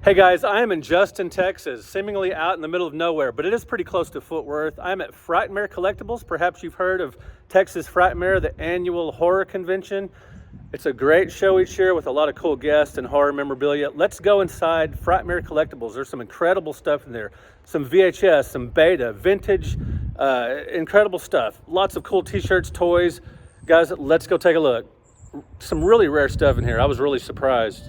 Hey guys, I am in Justin, Texas, seemingly out in the middle of nowhere, but it is pretty close to Fort Worth. I'm at Frightmare Collectibles. Perhaps you've heard of Texas Frightmare, the annual horror convention. It's a great show each year with a lot of cool guests and horror memorabilia. Let's go inside Frightmare Collectibles. There's some incredible stuff in there. Some VHS, some beta, vintage, incredible stuff. Lots of cool t-shirts, toys. Guys, let's go take a look. Some really rare stuff in here. I was really surprised.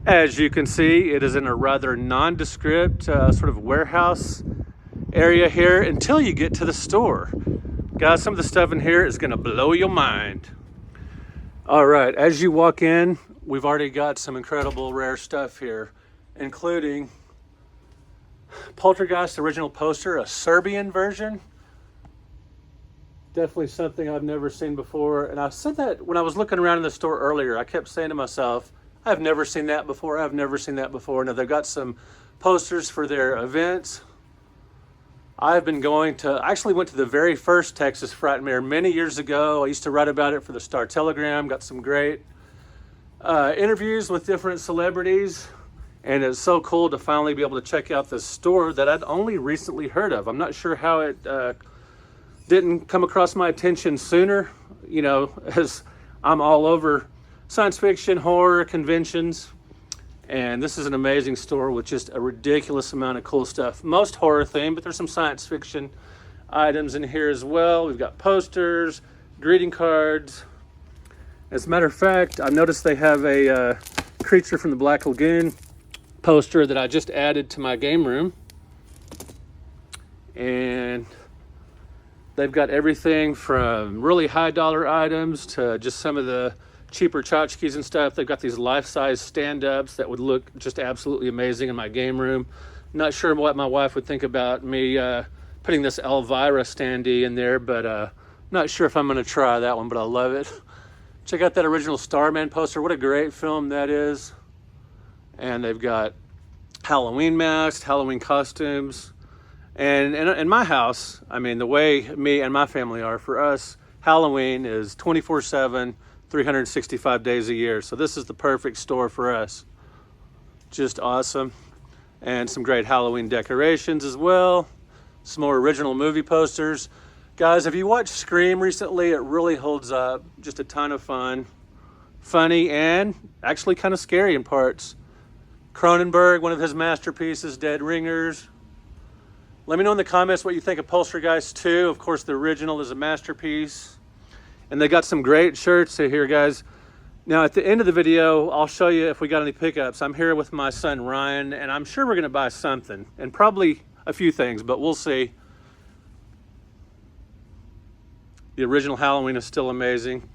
As you can see, it is in a rather nondescript sort of warehouse area here until you get to the store. Guys, some of the stuff in here is gonna blow your mind. All right, as you walk in, we've already got some incredible rare stuff here, including Poltergeist original poster, a Serbian version. Definitely something I've never seen before. And I said that when I was looking around in the store earlier, I kept saying to myself, I've never seen that before. I've never seen that before. Now they've got some posters for their events. I've been going to, I actually went to the very first Texas Frightmare many years ago. I used to write about it for the Star Telegram, got some great interviews with different celebrities. And it's so cool to finally be able to check out this store that I'd only recently heard of. I'm not sure how it didn't come across my attention sooner, you know, as I'm all over science fiction, horror, conventions. And this is an amazing store with just a ridiculous amount of cool stuff. Most horror themed, but there's some science fiction items in here as well. We've got posters, greeting cards. As a matter of fact, I noticed they have a Creature from the Black Lagoon poster that I just added to my game room. And they've got everything from really high dollar items to just some of the cheaper tchotchkes and stuff. They've got these life-size stand-ups that would look just absolutely amazing in my game room. Not sure what my wife would think about me putting this Elvira standee in there, but not sure if I'm going to try that one, but I love it. Check out that original Starman poster. What a great film that is. And they've got Halloween masks, Halloween costumes. And in my house, I mean, the way me and my family are, for us, Halloween is 24/7, 365 days a year. So this is the perfect store for us. Just awesome. And some great Halloween decorations as well. Some more original movie posters. Guys, have you watched Scream recently? It really holds up. Just a ton of fun. Funny and actually kind of scary in parts. Cronenberg, one of his masterpieces, Dead Ringers. Let me know in the comments what you think of Poltergeist 2. Of course, the original is a masterpiece. And they got some great shirts here, guys. Now, at the end of the video, I'll show you if we got any pickups. I'm here with my son, Ryan, and I'm sure we're gonna buy something, and probably a few things, but we'll see. The original Halloween is still amazing.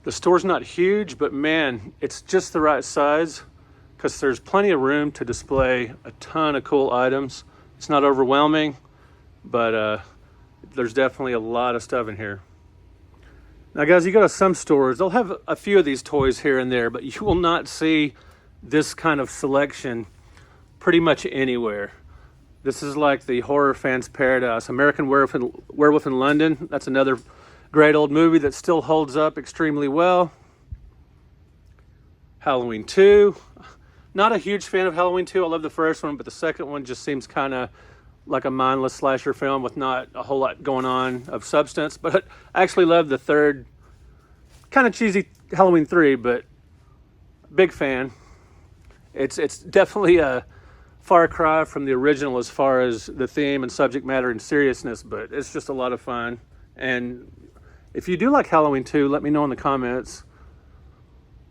The store's not huge, but man, it's just the right size because there's plenty of room to display a ton of cool items. It's not overwhelming, but there's definitely a lot of stuff in here. Now guys, you go to some stores, they'll have a few of these toys here and there, but you will not see this kind of selection pretty much anywhere. This is like the horror fans' paradise. American Werewolf in London. That's another great old movie that still holds up extremely well. Halloween 2. Not a huge fan of Halloween 2. I love the first one, but the second one just seems kind of like a mindless slasher film with not a whole lot going on of substance. But I actually love the third, kind of cheesy Halloween 3, but big fan. It's definitely a far cry from the original as far as the theme and subject matter and seriousness, but it's just a lot of fun. And if you do like Halloween 2, let me know in the comments.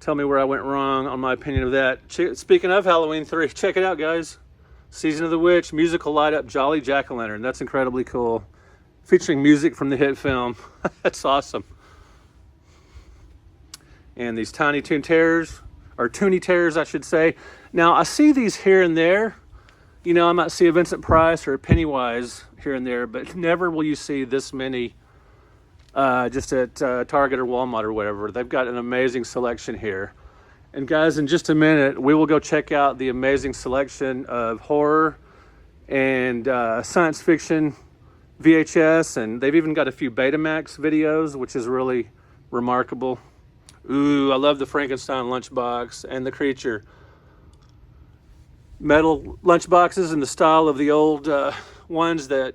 Tell me where I went wrong on my opinion of that. Speaking of Halloween 3, check it out, guys. Season of the Witch, musical light-up Jolly Jack-o'-lantern. That's incredibly cool. Featuring music from the hit film. That's awesome. And these Tiny Toon Terrors, or Toonie Terrors, I should say. Now, I see these here and there. You know, I might see a Vincent Price or a Pennywise here and there, but never will you see this many just at Target or Walmart or whatever. They've got an amazing selection here. And guys, in just a minute, we will go check out the amazing selection of horror and science fiction VHS, and they've even got a few Betamax videos, which is really remarkable. Ooh, I love the Frankenstein lunchbox and the creature. Metal lunchboxes in the style of the old ones that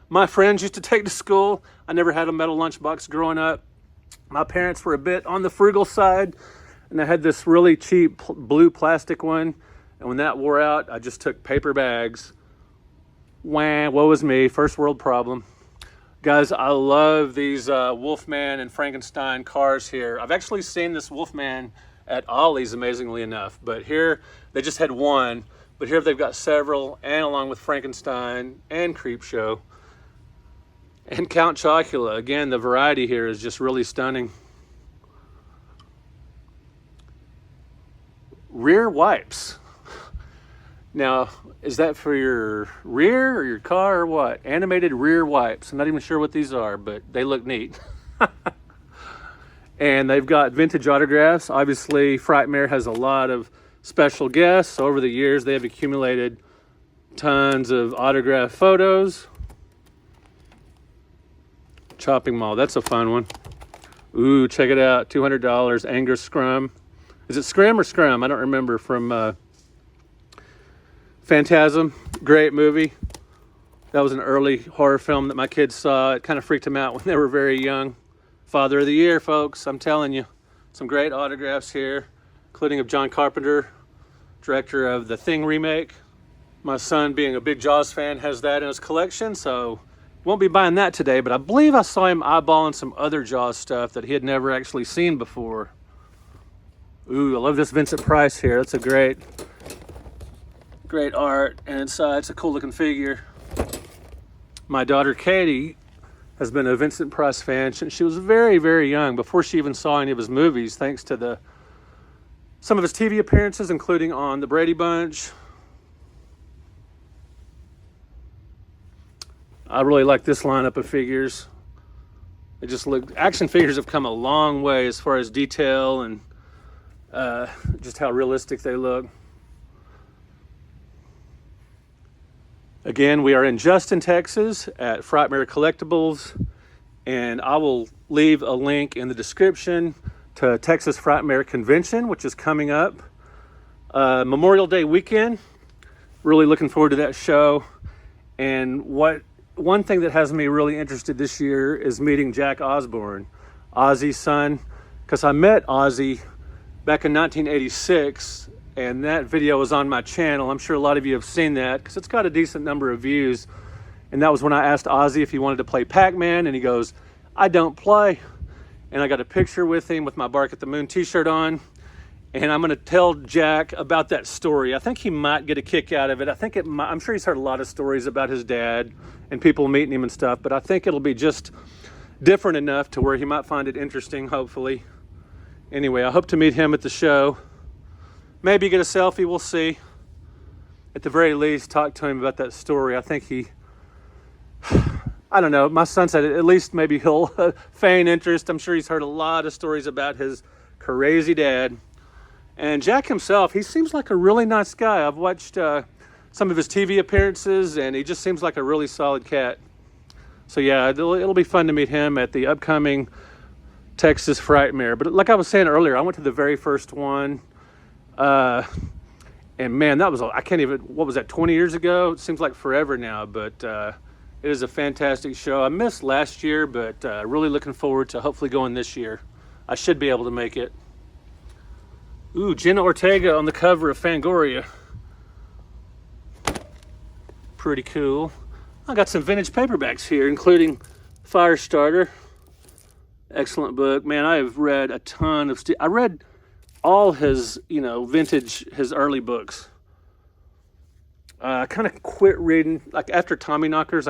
my friends used to take to school. I never had a metal lunchbox growing up. My parents were a bit on the frugal side, and I had this really cheap blue plastic one, and when that wore out, I just took paper bags. Wah, woe is me, first world problem. Guys, I love these Wolfman and Frankenstein cars here. I've actually seen this Wolfman at Ollie's, amazingly enough, but here they just had one, but here they've got several, and along with Frankenstein and Creepshow and Count Chocula. Again, the variety here is just really stunning. Rear wipes. Now, is that for your rear or your car or what? Animated rear wipes. I'm not even sure what these are, but they look neat. And they've got vintage autographs. Obviously, Frightmare has a lot of special guests. So over the years, they have accumulated tons of autograph photos. Chopping Mall, that's a fun one. Ooh, check it out, $200, Angus Scrum. Is it Scrim or Scrum? I don't remember, from Phantasm, great movie. That was an early horror film that my kids saw. It kind of freaked them out when they were very young. Father of the Year, folks, I'm telling you. Some great autographs here, including of John Carpenter, director of the Thing remake. My son, being a big Jaws fan, has that in his collection, so won't be buying that today, but I believe I saw him eyeballing some other Jaws stuff that he had never actually seen before. Ooh, I love this Vincent Price here. That's a great art, and it's a cool looking figure. My daughter Katie has been a Vincent Price fan since she was very, very young, before she even saw any of his movies, thanks to some of his TV appearances, including on The Brady Bunch. I really like this lineup of figures. They just look, action figures have come a long way as far as detail and just how realistic they look. Again, we are in Justin, Texas at Frightmare Collectibles, and I will leave a link in the description to Texas Frightmare Convention, which is coming up. Memorial Day weekend. Really looking forward to that show. And one thing that has me really interested this year is meeting Jack Osborne, Ozzy's son, because I met Ozzy back in 1986, and that video is on my channel. I'm sure a lot of you have seen that because it's got a decent number of views. And that was when I asked Ozzy if he wanted to play Pac-Man, and he goes, "I don't play." And I got a picture with him with my Bark at the Moon t-shirt on. And I'm going to tell Jack about that story. I think he might get a kick out of it. I'm sure he's heard a lot of stories about his dad and people meeting him and stuff, but I think it'll be just different enough to where he might find it interesting, hopefully. Anyway, I hope to meet him at the show. Maybe get a selfie, we'll see. At the very least, talk to him about that story. I think I don't know, my son said at least maybe he'll feign interest. I'm sure he's heard a lot of stories about his crazy dad. And Jack himself, he seems like a really nice guy. I've watched some of his TV appearances, and he just seems like a really solid cat. So yeah, it'll be fun to meet him at the upcoming Texas Frightmare. But like I was saying earlier, I went to the very first one. And man, that was, I can't even, what was that, 20 years ago? It seems like forever now, but it is a fantastic show. I missed last year, but really looking forward to hopefully going this year. I should be able to make it. Ooh, Jenna Ortega on the cover of Fangoria. Pretty cool. I got some vintage paperbacks here, including Firestarter. Excellent book. Man, I have read a ton of I read all his, vintage, his early books. I kind of quit reading, like after Tommyknockers,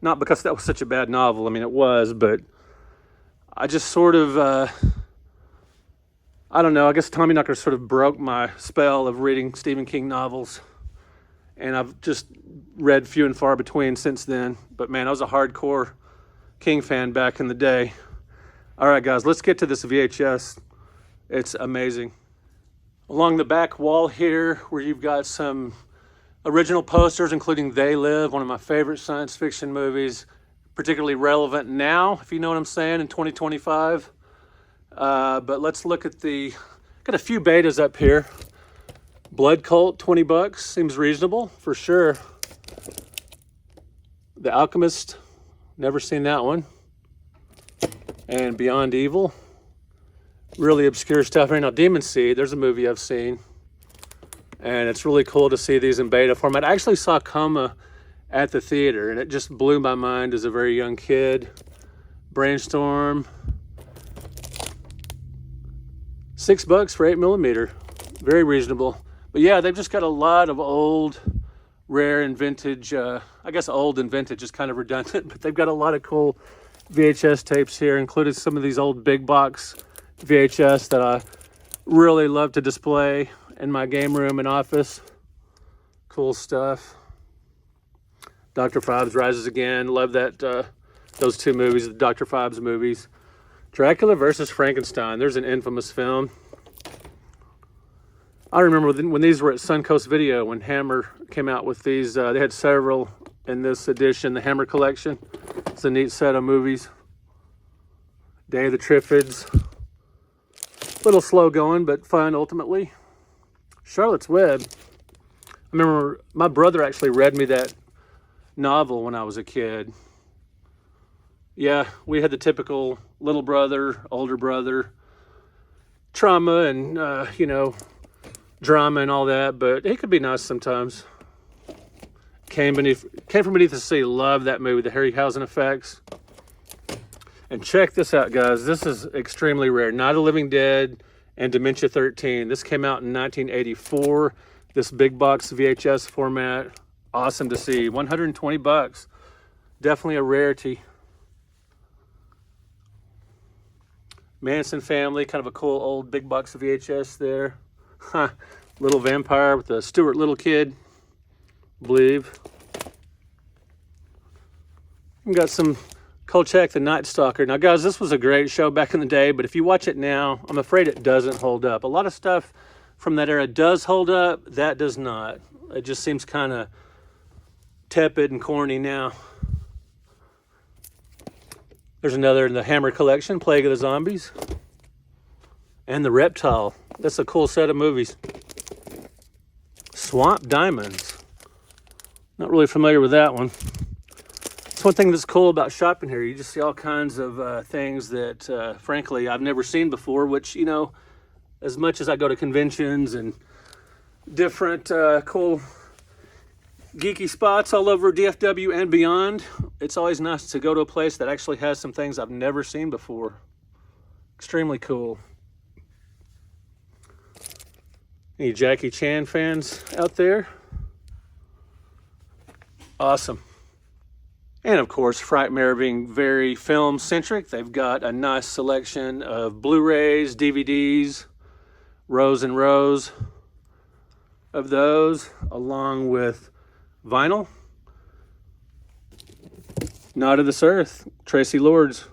not because that was such a bad novel, I mean it was, but I just sort of, I don't know, I guess Tommyknockers sort of broke my spell of reading Stephen King novels, and I've just read few and far between since then. But man, I was a hardcore King fan back in the day. All right, guys, let's get to this VHS. It's amazing. Along the back wall here, where you've got some Original posters, including They Live, one of my favorite science fiction movies, particularly relevant now, if you know what I'm saying, in 2025. But let's look at got a few betas up here. Blood Cult, 20 bucks, seems reasonable for sure. The Alchemist, never seen that one. And Beyond Evil, really obscure stuff. Right now, Demon Seed, there's a movie I've seen. And it's really cool to see these in beta format. I actually saw Coma at the theater, and it just blew my mind as a very young kid. Brainstorm, $6 for 8mm, very reasonable. But yeah, they've just got a lot of old, rare and vintage. I guess old and vintage is kind of redundant, but they've got a lot of cool VHS tapes here, including some of these old big box VHS that I really love to display in my game room and office. Cool stuff. Dr. Phibes Rises Again. Love that. Those two movies, the Dr. Phibes movies. Dracula versus Frankenstein. There's an infamous film. I remember when these were at Suncoast Video, when Hammer came out with these. They had several in this edition, the Hammer collection. It's a neat set of movies. Day of the Triffids. A little slow going, but fun ultimately. Charlotte's Web. I remember my brother actually read me that novel when I was a kid. Yeah, we had the typical little brother, older brother trauma and, you know, drama and all that, but he could be nice sometimes. Came from Beneath the Sea. Love that movie, the Harryhausen effects. And check this out, guys. This is extremely rare. Night of the Living Dead and Dementia 13. This came out in 1984. This big box VHS format. Awesome to see. 120 bucks. Definitely a rarity. Manson Family, kind of a cool old big box VHS there. Huh. Little Vampire with the Stuart Little kid, I believe. We got some Kolchak the Night Stalker. Now, guys, this was a great show back in the day, but if you watch it now, I'm afraid it doesn't hold up. A lot of stuff from that era does hold up. That does not. It just seems kind of tepid and corny now. There's another in the Hammer collection, Plague of the Zombies. And The Reptile. That's a cool set of movies. Swamp Diamonds. Not really familiar with that one. It's one thing that's cool about shopping here. You just see all kinds of things that, frankly, I've never seen before, which, you know, as much as I go to conventions and different cool geeky spots all over DFW and beyond, it's always nice to go to a place that actually has some things I've never seen before. Extremely cool. Any Jackie Chan fans out there? Awesome. And of course, Frightmare being very film centric, they've got a nice selection of Blu-rays, DVDs, rows and rows of those, along with vinyl. Not of This Earth, Tracy Lords.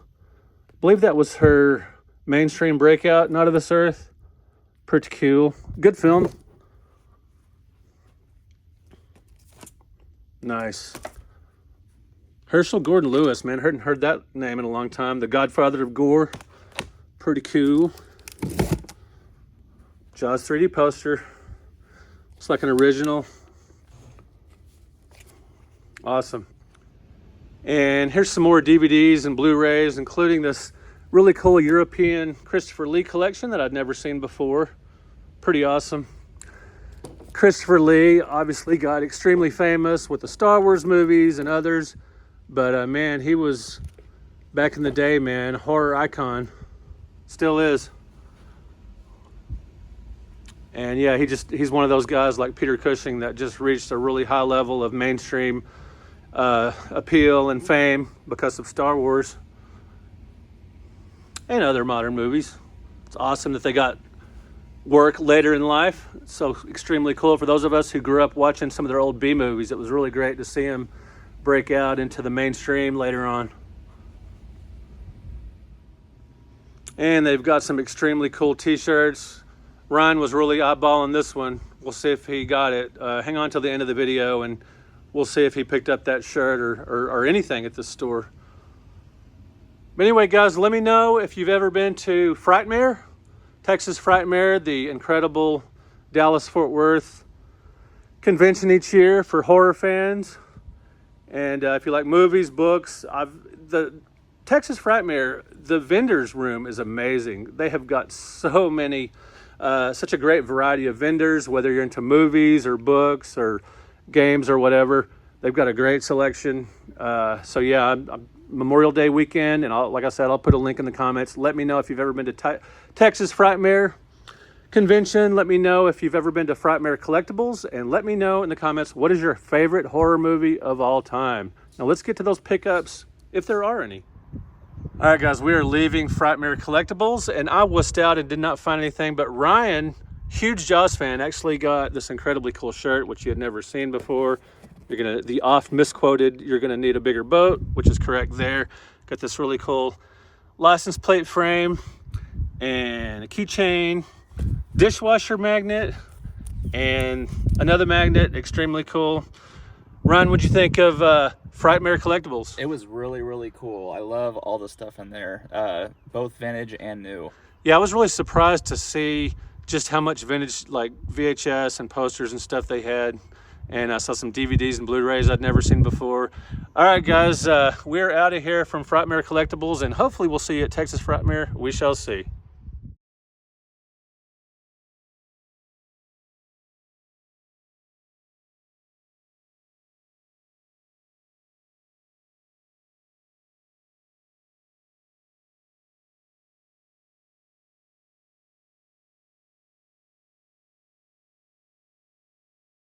I believe that was her mainstream breakout, Not of This Earth. Pretty cool. Good film. Nice. Herschel Gordon Lewis, man. Hadn't heard that name in a long time. The Godfather of Gore. Pretty cool. Jaws 3D poster. Looks like an original. Awesome. And here's some more DVDs and Blu-rays, including this really cool European Christopher Lee collection that I'd never seen before. Pretty awesome. Christopher Lee obviously got extremely famous with the Star Wars movies and others. But man, he was, back in the day, man, horror icon. Still is. And yeah, he's one of those guys like Peter Cushing that just reached a really high level of mainstream appeal and fame because of Star Wars and other modern movies. It's awesome that they got work later in life. It's so extremely cool for those of us who grew up watching some of their old B movies. It was really great to see them break out into the mainstream later on. And they've got some extremely cool t-shirts. Ryan was really eyeballing this one. We'll see if he got it. Hang on till the end of the video and we'll see if he picked up that shirt or anything at the store. But anyway, guys, let me know if you've ever been to Frightmare, Texas Frightmare, the incredible Dallas-Fort Worth convention each year for horror fans. And if you like movies, books, the Texas Frightmare, the vendors room is amazing. They have got so many, such a great variety of vendors, whether you're into movies or books or games or whatever. They've got a great selection. So yeah, Memorial Day weekend, and like I said, I'll put a link in the comments. Let me know if you've ever been to Texas Frightmare convention. Let me know if you've ever been to Frightmare Collectibles, and let me know in the comments, what is your favorite horror movie of all time? Now let's get to those pickups, if there are any. All right, guys, we are leaving Frightmare Collectibles, and I wussed out and did not find anything, but Ryan, huge Jaws fan, actually got this incredibly cool shirt, which you had never seen before. The oft misquoted, you're gonna need a bigger boat, which is correct there. Got this really cool license plate frame and a keychain, dishwasher magnet, and another magnet, extremely cool. Ryan, what'd you think of Frightmare Collectibles? It was really, really cool. I love all the stuff in there, both vintage and new. Yeah, I was really surprised to see just how much vintage, like VHS and posters and stuff they had. And I saw some DVDs and Blu-rays I'd never seen before. All right, guys, we're out of here from Frightmare Collectibles, and hopefully we'll see you at Texas Frightmare. We shall see.